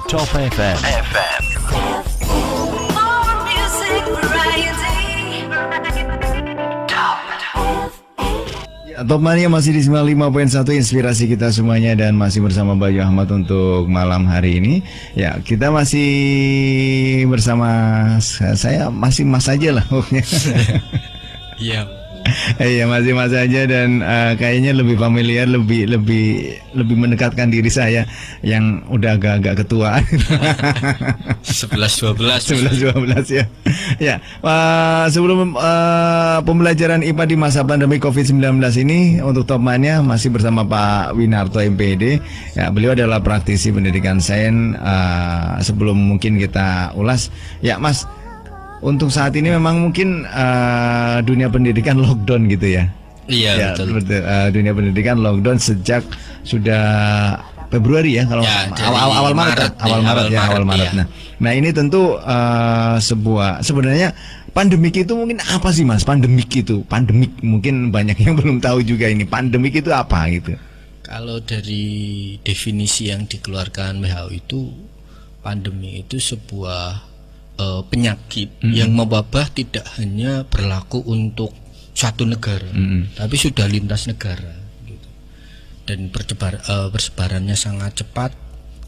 Top FM. More music variety. Top. Top Mania masih di 95.1 inspirasi kita semuanya dan masih bersama Bayu Ahmad untuk malam hari ini. Ya, kita masih bersama saya masih Mas aja lah pokoknya. Iya. Iya, masih Mas aja dan kayaknya lebih familiar, lebih mendekatkan diri saya yang udah agak-agak ketua. 11-12 ya. Ya, sebelum pembelajaran IPA di masa pandemi COVID-19 ini untuk Top Mania masih bersama Pak Winarto MPD. Ya, beliau adalah praktisi pendidikan sains. Sebelum mungkin kita ulas, ya Mas, untuk saat ini memang mungkin dunia pendidikan lockdown gitu ya. Iya, Ya, betul. dunia pendidikan lockdown sejak sudah Februari ya, kalau Ya, dari awal Maret, Maret, awal ya, Maret ya, awal awal Maret, Maret. ya. Nah ini tentu sebenarnya pandemik itu mungkin apa sih Mas? Pandemik mungkin banyak yang belum tahu juga ini. Pandemik itu apa gitu? Kalau dari definisi yang dikeluarkan WHO itu, pandemi itu sebuah penyakit yang mewabah tidak hanya berlaku untuk suatu negara, tapi sudah lintas negara gitu. Dan persebarannya sangat cepat.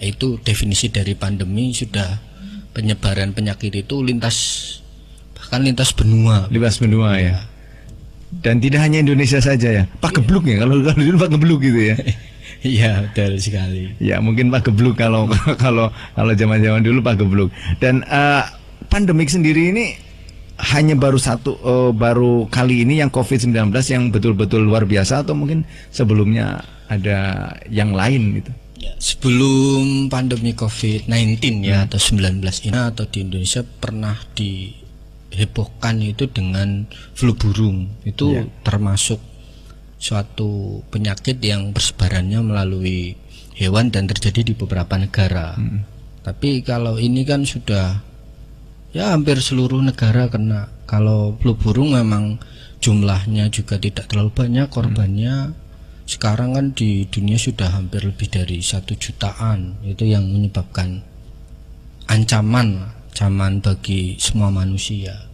Itu definisi dari pandemi, sudah penyebaran penyakit itu bahkan lintas benua. Lintas benua ya. Dan tidak hanya Indonesia saja ya. Pak Gebluk ya, kalau dulu Pak Gebluk gitu ya. Iya, betul sekali. Ya mungkin Pak Gebluk kalau zaman-zaman dulu Pak Gebluk. Dan pandemik sendiri ini hanya baru kali ini yang COVID-19 yang betul-betul luar biasa, atau mungkin sebelumnya ada yang lain gitu? Ya, sebelum pandemi COVID-19 ya, atau 19 ini, atau di Indonesia pernah dihebohkan itu dengan flu burung. Itu termasuk suatu penyakit yang persebarannya melalui hewan dan terjadi di beberapa negara. Tapi kalau ini kan sudah ya hampir seluruh negara kena. Kalau flu burung memang jumlahnya juga tidak terlalu banyak korbannya. Sekarang kan di dunia sudah hampir lebih dari 1 jutaan. Itu yang menyebabkan ancaman bagi semua manusia.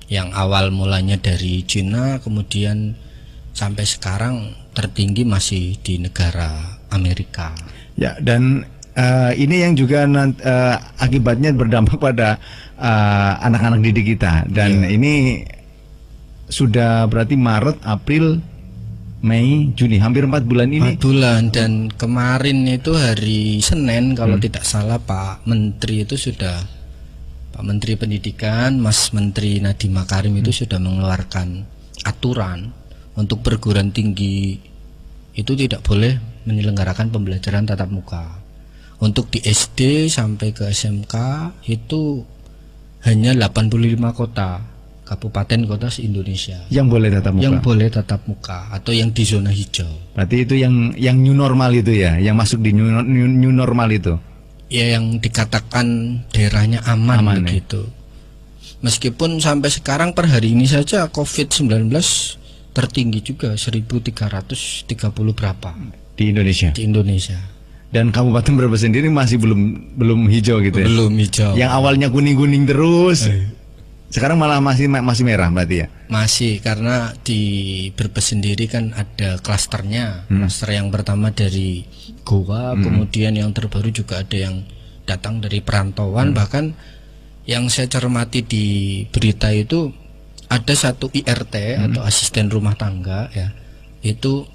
Yang awal mulanya dari Cina, kemudian sampai sekarang tertinggi masih di negara Amerika. Ya, dan ini yang juga akibatnya berdampak pada anak-anak didik kita. Dan ini sudah berarti Maret, April, Mei, Juni, hampir 4 bulan ini. 4 bulan, dan kemarin itu hari Senin kalau tidak salah Pak Menteri Pendidikan, Mas Menteri Nadiem Makarim itu sudah mengeluarkan aturan untuk perguruan tinggi itu tidak boleh menyelenggarakan pembelajaran tatap muka. Untuk di SD sampai ke SMK itu hanya 85 kota, kabupaten kota se-Indonesia Yang boleh tatap muka. yang boleh tatap muka atau yang di zona hijau. Berarti itu yang new normal itu ya, yang masuk di new normal itu. Ya, yang dikatakan daerahnya aman Aman, begitu. Meskipun sampai sekarang per hari ini saja COVID-19 tertinggi juga 1.330 berapa Di Indonesia. di Indonesia. Dan Kabupaten Brebes sendiri masih belum hijau gitu ya. Belum hijau. Yang awalnya kuning-kuning terus. Sekarang malah masih merah berarti ya. Masih, karena di Brebes sendiri kan ada klasternya. Klaster yang pertama dari Goa, kemudian yang terbaru juga ada yang datang dari perantauan. Bahkan yang saya cermati di berita itu ada satu IRT atau asisten rumah tangga ya, itu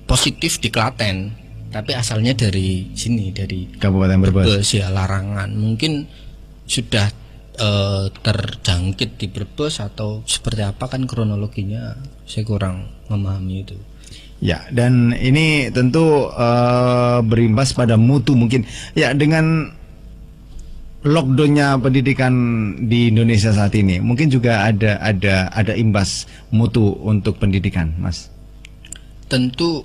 positif di Klaten, tapi asalnya dari sini, dari Kabupaten Brebes. ya, Larangan. Mungkin sudah terjangkit di Brebes atau seperti apa, kan kronologinya saya kurang memahami itu. Ya, dan ini tentu berimbas pada mutu mungkin. Ya, dengan lockdownnya pendidikan di Indonesia saat ini, mungkin juga ada imbas mutu untuk pendidikan, Mas. Tentu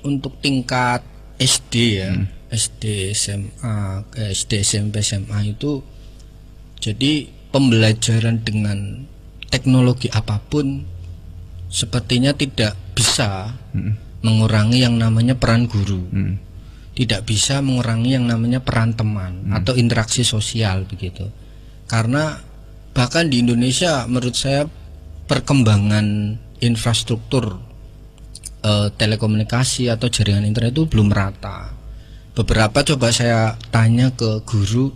untuk tingkat SD ya, SD, SMA, SD, SMP, SMA itu, jadi pembelajaran dengan teknologi apapun sepertinya tidak bisa mengurangi yang namanya peran guru. tidak bisa mengurangi yang namanya peran teman atau interaksi sosial begitu. Karena bahkan di Indonesia menurut saya perkembangan infrastruktur telekomunikasi atau jaringan internet itu belum rata. Beberapa coba saya tanya ke guru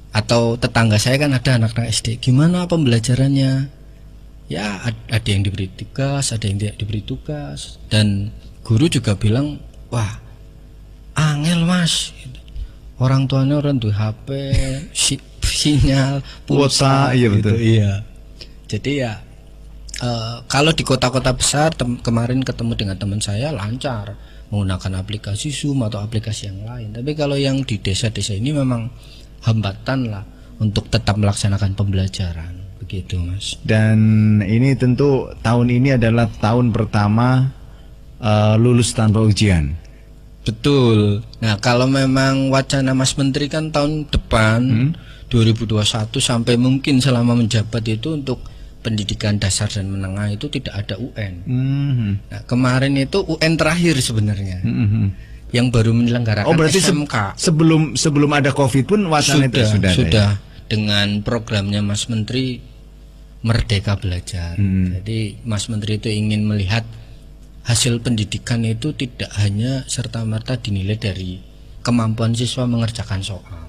atau tetangga saya, kan ada anak-anak SD, gimana pembelajarannya? Ya ada yang diberi tugas, ada yang tidak diberi tugas, dan guru juga bilang, wah angel mas, orang tuanya orang tuh HP, sinyal, pulsa, iya betul. gitu, iya. Jadi ya kalau di kota-kota besar kemarin ketemu dengan teman saya lancar menggunakan aplikasi Zoom atau aplikasi yang lain. Tapi kalau yang di desa-desa ini memang hambatan lah untuk tetap melaksanakan pembelajaran, begitu mas. Dan ini tentu tahun ini adalah tahun pertama lulus tanpa ujian. Betul. Nah kalau memang wacana Mas Menteri kan tahun depan 2021 sampai mungkin selama menjabat itu untuk pendidikan dasar dan menengah itu tidak ada UN. Nah kemarin itu UN terakhir sebenarnya, yang baru menyelenggarakan berarti SMK. sebelum ada COVID pun wacana itu sudah. Ya? Dengan programnya Mas Menteri Merdeka Belajar. Jadi Mas Menteri itu ingin melihat hasil pendidikan itu tidak hanya serta-merta dinilai dari kemampuan siswa mengerjakan soal.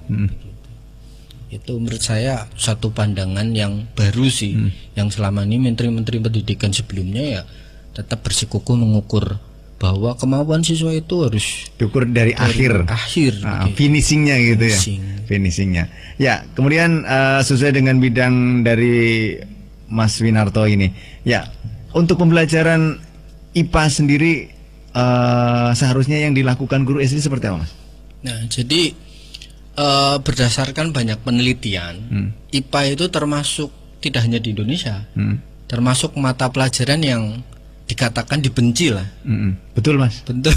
Itu menurut saya satu pandangan yang baru sih, yang selama ini menteri-menteri pendidikan sebelumnya ya tetap bersikukuh mengukur bahwa kemampuan siswa itu harus diukur dari akhir finishingnya gitu ya, finishingnya. Ya kemudian sesuai dengan bidang dari Mas Winarto ini, ya untuk pembelajaran IPA sendiri seharusnya yang dilakukan guru SD seperti apa Mas? Nah jadi berdasarkan banyak penelitian, IPA itu termasuk tidak hanya di Indonesia, termasuk mata pelajaran yang dikatakan dibenci lah. Betul Mas? Betul.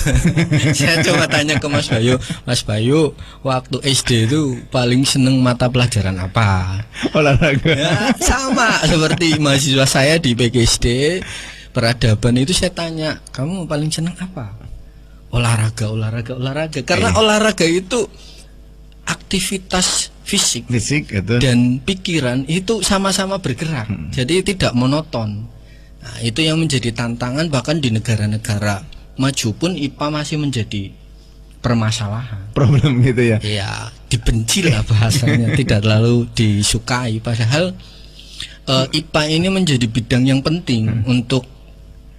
Saya coba tanya ke Mas Bayu, waktu SD itu paling seneng mata pelajaran apa? Olahraga. Ya, sama seperti mahasiswa saya di PGSD peradaban itu, saya tanya, kamu paling seneng apa? Olahraga. Karena olahraga itu aktivitas fisik itu. Dan pikiran itu sama-sama bergerak, jadi tidak monoton. Nah, itu yang menjadi tantangan, bahkan di negara-negara maju pun IPA masih menjadi permasalahan, problem gitu ya. Ya dibenci lah bahasanya, tidak terlalu disukai. Padahal IPA ini menjadi bidang yang penting untuk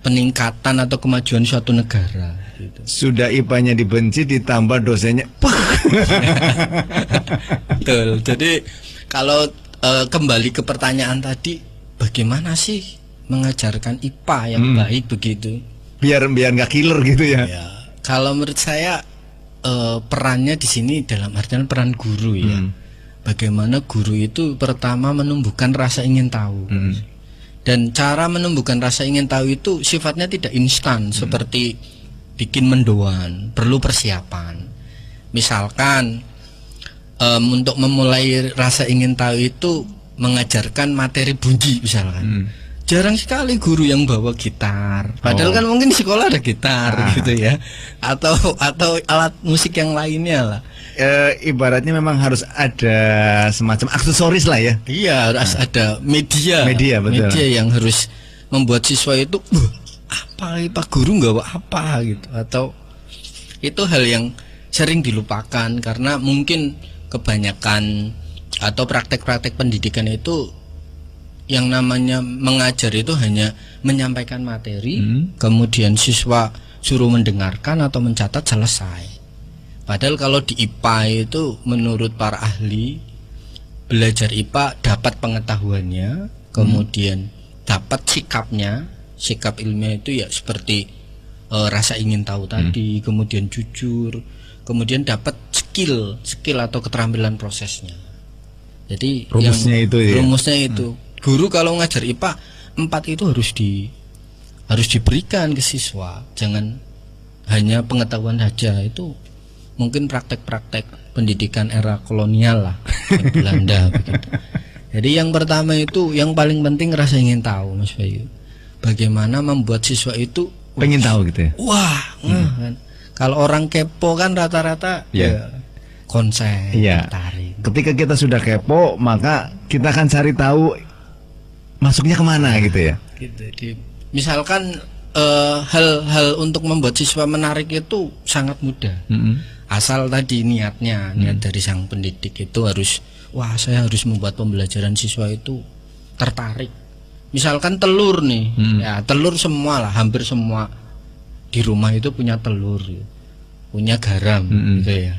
peningkatan atau kemajuan suatu negara gitu. Sudah IPA-nya dibenci ditambah dosennya. Betul. Jadi kalau kembali ke pertanyaan tadi, bagaimana sih mengajarkan IPA yang baik begitu? Biar nggak killer gitu ya. Ya, kalau menurut saya perannya di sini dalam artian peran guru ya. Bagaimana guru itu pertama menumbuhkan rasa ingin tahu. Dan cara menumbuhkan rasa ingin tahu itu sifatnya tidak instan seperti bikin mendoan, perlu persiapan. Misalkan untuk memulai rasa ingin tahu itu mengajarkan materi bunyi misalkan. Jarang sekali guru yang bawa gitar. Padahal kan mungkin di sekolah ada gitar gitu ya. Atau alat musik yang lainnya lah. Ibaratnya memang harus ada semacam aksesoris lah ya. Iya, harus ada media betul. Media yang harus membuat siswa itu apa Pak guru nggak apa gitu, atau itu hal yang sering dilupakan karena mungkin kebanyakan atau praktek-praktek pendidikan itu yang namanya mengajar itu hanya menyampaikan materi, kemudian siswa suruh mendengarkan atau mencatat, selesai. Padahal kalau di IPA itu menurut para ahli, belajar IPA dapat pengetahuannya, kemudian dapat sikapnya. Sikap ilmiah itu ya seperti rasa ingin tahu tadi, kemudian jujur, kemudian dapat skill atau keterampilan prosesnya. Jadi rumusnya itu guru kalau ngajar IPA 4 itu harus diberikan ke siswa, jangan hanya pengetahuan saja. Itu mungkin praktek-praktek pendidikan era kolonial lah Belanda begitu. Jadi yang pertama itu yang paling penting rasa ingin tahu Mas Bayu. Bagaimana membuat siswa itu pengen tahu gitu ya. Wah, kan. Kalau orang kepo kan rata-rata Iya. konsen, Iya. tertarik. Ketika kita sudah kepo, maka kita akan cari tahu masuknya kemana gitu ya. Gitu. Misalkan hal-hal untuk membuat siswa menarik itu sangat mudah. Asal tadi niatnya, niat dari sang pendidik itu harus, wah saya harus membuat pembelajaran siswa itu tertarik. Misalkan telur nih, ya telur semua lah, hampir semua di rumah itu punya telur, punya garam, gitu ya.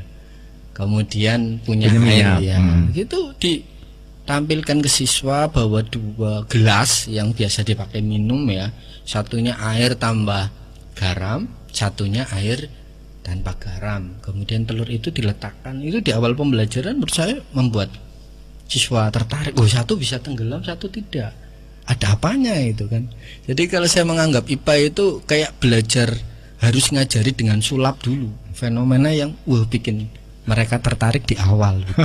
Kemudian punya minyak. air, ya. Gitu ditampilkan ke siswa bahwa 2 gelas yang biasa dipakai minum ya, satunya air tambah garam, satunya air tanpa garam. Kemudian telur itu diletakkan, itu di awal pembelajaran menurut saya membuat siswa tertarik. Oh, satu bisa tenggelam, satu tidak. Ada apanya itu kan. Jadi kalau saya menganggap IPA itu kayak belajar harus ngajari dengan sulap dulu. Fenomena yang bikin mereka tertarik di awal gitu.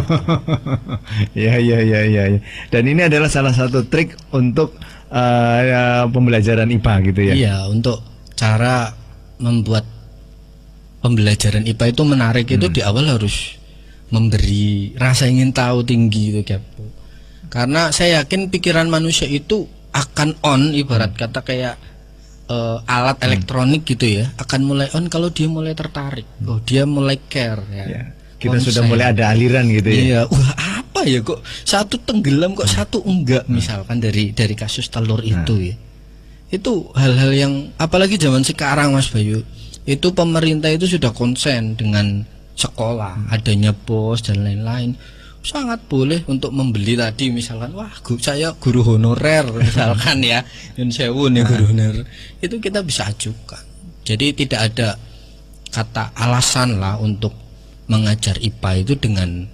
Ya. Dan ini adalah salah satu trik untuk pembelajaran IPA gitu ya. Iya, untuk cara membuat pembelajaran IPA itu menarik itu di awal harus memberi rasa ingin tahu tinggi itu kepo. Karena saya yakin pikiran manusia itu akan on, ibarat kata kayak alat elektronik gitu ya, akan mulai on kalau dia mulai tertarik, dia mulai care ya. Ya. Kita sudah mulai ada aliran gitu ya. Iya, wah apa ya kok satu tenggelam kok satu enggak, misalkan dari kasus telur itu ya. Itu hal-hal yang apalagi zaman sekarang Mas Bayu, itu pemerintah itu sudah konsen dengan sekolah, adanya BOS dan lain-lain. Sangat boleh untuk membeli tadi misalkan, wah saya guru honorer misalkan ya, Yun Sewu nih guru honorer, itu kita bisa ajukan. Jadi tidak ada kata alasan lah untuk mengajar IPA itu dengan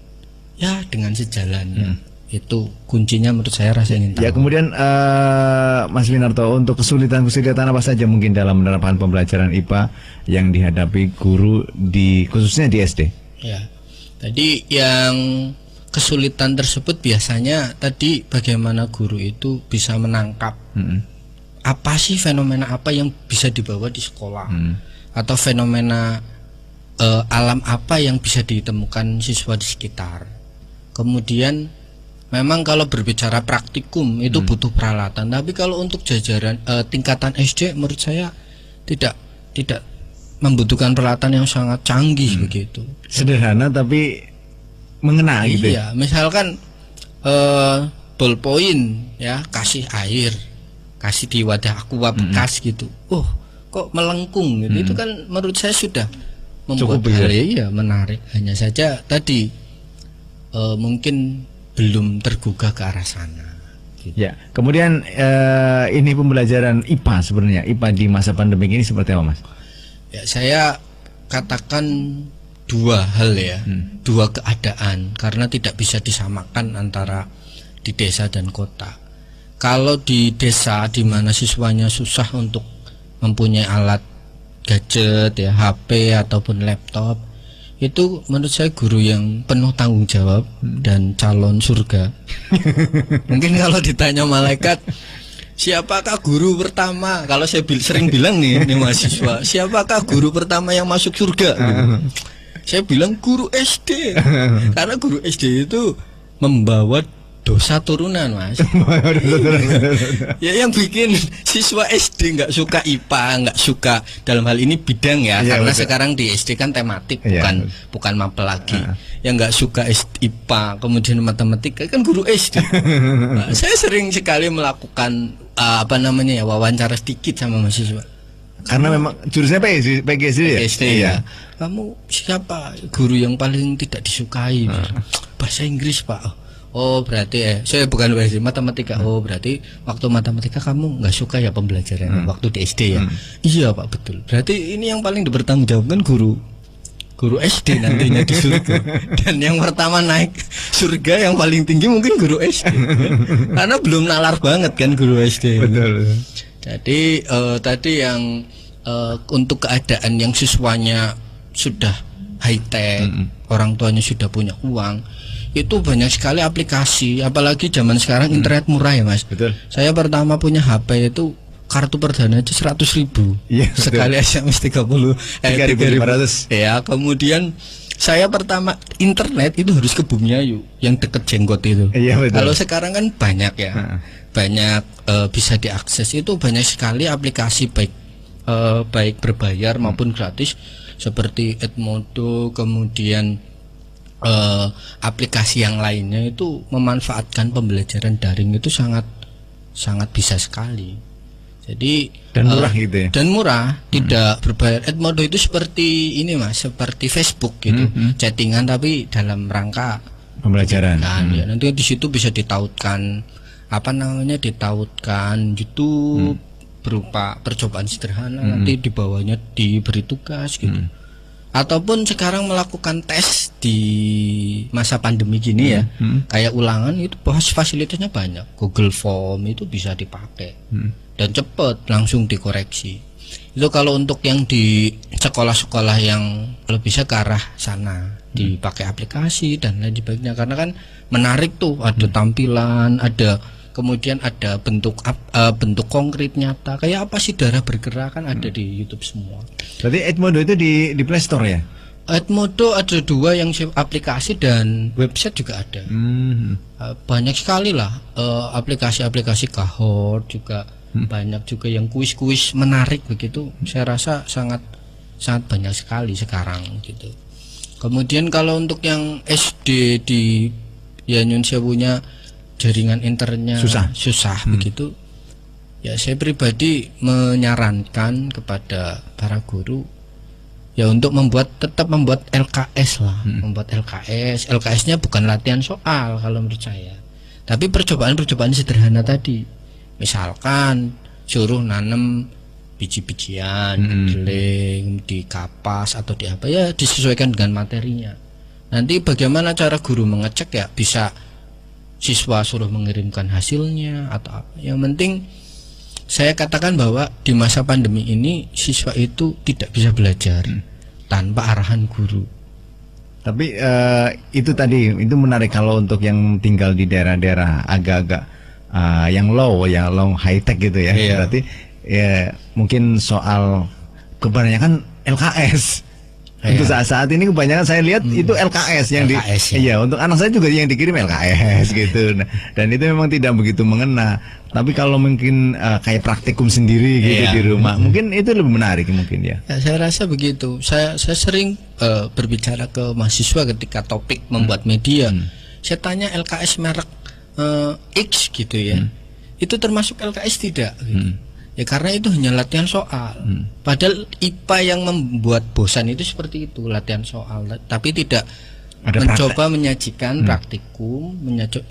sejalannya. Itu kuncinya menurut saya rasa ingin tahu. Ya, kemudian Mas Winarto, untuk kesulitan-kesulitan apa saja mungkin dalam menerapkan pembelajaran IPA yang dihadapi guru khususnya di SD? Ya, tadi yang kesulitan tersebut biasanya tadi bagaimana guru itu bisa menangkap apa sih fenomena apa yang bisa dibawa di sekolah, atau fenomena alam apa yang bisa ditemukan siswa di sekitar. Kemudian memang kalau berbicara praktikum itu butuh peralatan, tapi kalau untuk jajaran tingkatan SD menurut saya tidak membutuhkan peralatan yang sangat canggih begitu. Sederhana tapi mengena gitu. Iya, misalkan ballpoint ya, kasih air, kasih di wadah aqua bekas gitu. Kok melengkung gitu. Itu kan menurut saya sudah membuat hal menarik. Hanya saja tadi mungkin belum tergugah ke arah sana. Gitu. Ya, kemudian ini pembelajaran IPA sebenarnya, IPA di masa pandemi ini seperti apa, Mas? Ya, saya katakan dua hal ya, dua keadaan, karena tidak bisa disamakan antara di desa dan kota. Kalau di desa di mana siswanya susah untuk mempunyai alat gadget ya, HP ataupun laptop, itu menurut saya guru yang penuh tanggung jawab dan calon surga. Mungkin kalau ditanya malaikat, siapakah guru pertama? Kalau saya sering bilang nih mahasiswa, siapakah guru pertama yang masuk surga? Saya bilang guru SD. Karena guru SD itu membawa dosa turunan, Mas. Ya, yang bikin siswa SD nggak suka IPA, nggak suka dalam hal ini bidang ya, karena betul. Sekarang di SD kan tematik, bukan mapel lagi. Yang nggak suka IPA kemudian matematika kan guru SD. Nah, saya sering sekali melakukan wawancara sedikit sama mahasiswa. Karena memang jurusannya PGSD ya? PGSD ya. Kamu siapa guru yang paling tidak disukai? Bahasa Inggris, Pak. Oh berarti saya bukan bahasa matematika. Oh berarti waktu matematika kamu nggak suka ya pembelajaran waktu di SD ya? Iya Pak, betul. Berarti ini yang paling dipertanggungjawabkan guru SD nantinya di surga. Dan yang pertama naik surga yang paling tinggi mungkin guru SD. Karena belum nalar banget kan guru SD. Betul. Jadi tadi yang untuk keadaan yang siswanya sudah high tech, orang tuanya sudah punya uang, itu banyak sekali aplikasi, apalagi zaman sekarang internet murah ya Mas. Betul. Saya pertama punya HP itu kartu perdana aja 100.000. Iya, betul. Sekali SMS 3.500. Ya, kemudian saya pertama internet itu harus ke Bumiayu yang deket Jenggot itu. Iya, betul. Kalau sekarang kan banyak ya. Banyak bisa diakses, itu banyak sekali aplikasi baik berbayar maupun gratis seperti Edmodo, kemudian aplikasi yang lainnya itu memanfaatkan pembelajaran daring itu sangat bisa sekali. Jadi Dan murah gitu ya. Dan murah, tidak berbayar. Edmodo itu seperti ini Mas, seperti Facebook gitu. Chattingan tapi dalam rangka Pembelajaran. ya, nanti di situ bisa ditautkan ditautkan YouTube berupa percobaan sederhana, nanti di bawahnya diberi tugas gitu. Ataupun sekarang melakukan tes di masa pandemi gini ya, kayak ulangan itu fasilitasnya banyak. Google Form itu bisa dipakai dan cepat langsung dikoreksi. Itu kalau untuk yang di sekolah-sekolah yang lebih bisa ke arah sana, dipakai aplikasi dan lain sebagainya, karena kan menarik tuh, ada tampilan, ada kemudian ada bentuk konkret nyata, kayak apa sih darah bergerak kan ada di YouTube semua. Berarti Edmodo itu di Play Store ya? Edmodo ada 2 yang aplikasi dan website juga ada. Banyak sekali lah aplikasi-aplikasi Kahoot juga banyak juga yang kuis-kuis menarik begitu. Saya rasa sangat banyak sekali sekarang gitu. Kemudian kalau untuk yang SD di Nyun Sewunya jaringan internetnya susah begitu. Ya saya pribadi menyarankan kepada para guru ya untuk tetap membuat LKS lah, membuat LKS-nya bukan latihan soal kalau menurut saya, tapi percobaan sederhana tadi. Misalkan suruh nanam biji-bijian, kedelai di kapas atau di apa, ya disesuaikan dengan materinya. Nanti bagaimana cara guru mengecek, ya bisa siswa suruh mengirimkan hasilnya atau apa. Yang penting saya katakan bahwa di masa pandemi ini siswa itu tidak bisa belajar tanpa arahan guru. Tapi itu tadi itu menarik kalau untuk yang tinggal di daerah-daerah agak-agak yang low high tech gitu ya. Iya. Berarti ya mungkin soal kebanyakan LKS. Untuk saat ini kebanyakan saya lihat itu LKS yang LKS, iya, untuk anak saya juga yang dikirim LKS gitu. Nah, dan itu memang tidak begitu mengena. Tapi kalau mungkin kayak praktikum sendiri gitu di rumah, mungkin itu lebih menarik mungkin ya. Ya, saya rasa begitu. Saya sering berbicara ke mahasiswa ketika topik membuat media. Saya tanya LKS merek X gitu ya. Itu termasuk LKS tidak? Gitu. Ya karena itu hanya latihan soal. Padahal IPA yang membuat bosan itu seperti itu, latihan soal, tapi tidak mencoba menyajikan praktikum,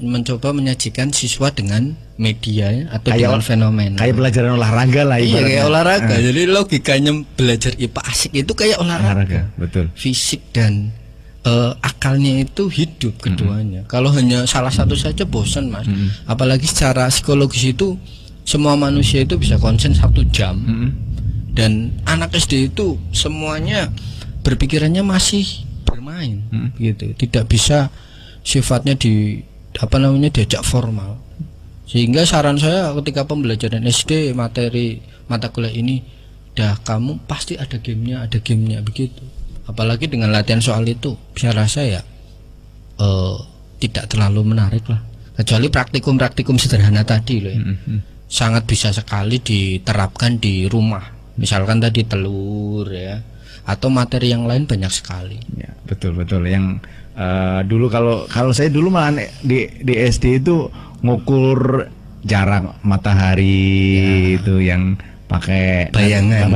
mencoba menyajikan siswa dengan media atau dengan fenomena. Kayak pelajaran olahraga lah ibaratnya. Iya, kayak olahraga. Jadi logikanya belajar IPA asik itu kayak olahraga. Betul. Fisik dan akalnya itu hidup keduanya. Kalau hanya salah satu saja bosan, Mas. Apalagi secara psikologis itu semua manusia itu bisa konsen 1 jam, dan anak SD itu semuanya berpikirannya masih bermain, gitu. Tidak bisa sifatnya diajak formal. Sehingga saran saya ketika pembelajaran SD materi mata kuliah ini, kamu pasti ada gamenya begitu. Apalagi dengan latihan soal itu, saya rasa ya tidak terlalu menarik lah. Kecuali praktikum sederhana tadi loh ya. Sangat bisa sekali diterapkan di rumah. Misalkan tadi telur ya, atau materi yang lain banyak sekali. Ya, betul. Yang dulu kalau saya dulu malah di SD itu ngukur jarak matahari itu yang pakai bayangan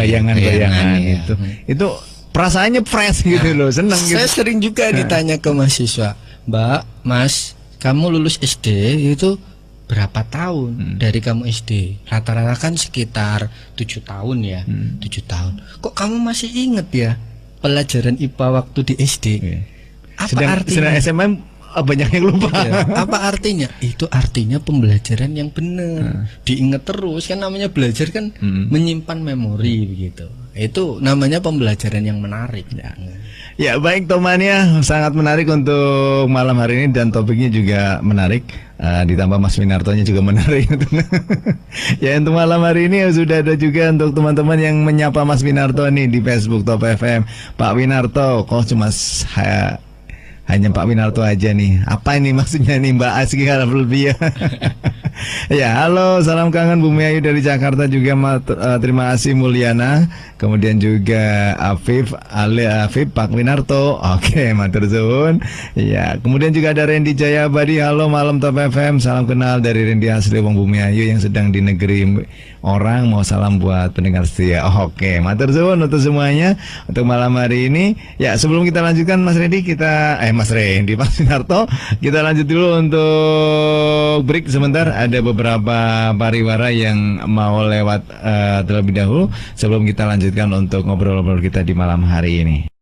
itu. Itu perasaannya fresh gitu loh, seneng gitu. Saya sering juga ditanya ke mahasiswa, Mbak, Mas, kamu lulus SD itu berapa tahun dari kamu SD? Rata-rata kan sekitar 7 tahun ya. 7 tahun. Kok kamu masih inget ya pelajaran IPA waktu di SD? Apa artinya? Sedang SMA banyak yang lupa. Apa artinya? Itu artinya pembelajaran yang benar. Diingat terus kan, namanya belajar kan menyimpan memori begitu. itu namanya pembelajaran yang menarik. Ya baik temannya, sangat menarik untuk malam hari ini dan topiknya juga menarik. Ditambah Mas Winartonya juga menarik. Ya untuk malam hari ini sudah ada juga untuk teman-teman yang menyapa Mas Winarto nih di Facebook Top FM. Pak Winarto, kok cuma hanya Pak Winarto aja nih. Apa ini maksudnya nih Mbak Aski harap lebih ya. Ya halo, salam kangen Bumi Ayu dari Jakarta juga. Terima kasih Mulyana. Kemudian juga Afif, Afif Pak Winarto. Oke, matur suwun. Ya, kemudian juga ada Randy Jayabadi. Halo malam Top FM. Salam kenal dari Randy asli Wong Bumi Ayu yang sedang di negeri orang. Mau salam buat pendengar setia. Oke, matur suwun untuk semuanya untuk malam hari ini. Ya, sebelum kita lanjutkan Mas Randy, Mas Randy, Pak Winarto, kita lanjut dulu untuk break sebentar. Ada beberapa pariwara yang mau lewat terlebih dahulu sebelum kita lanjutkan untuk ngobrol-ngobrol kita di malam hari ini.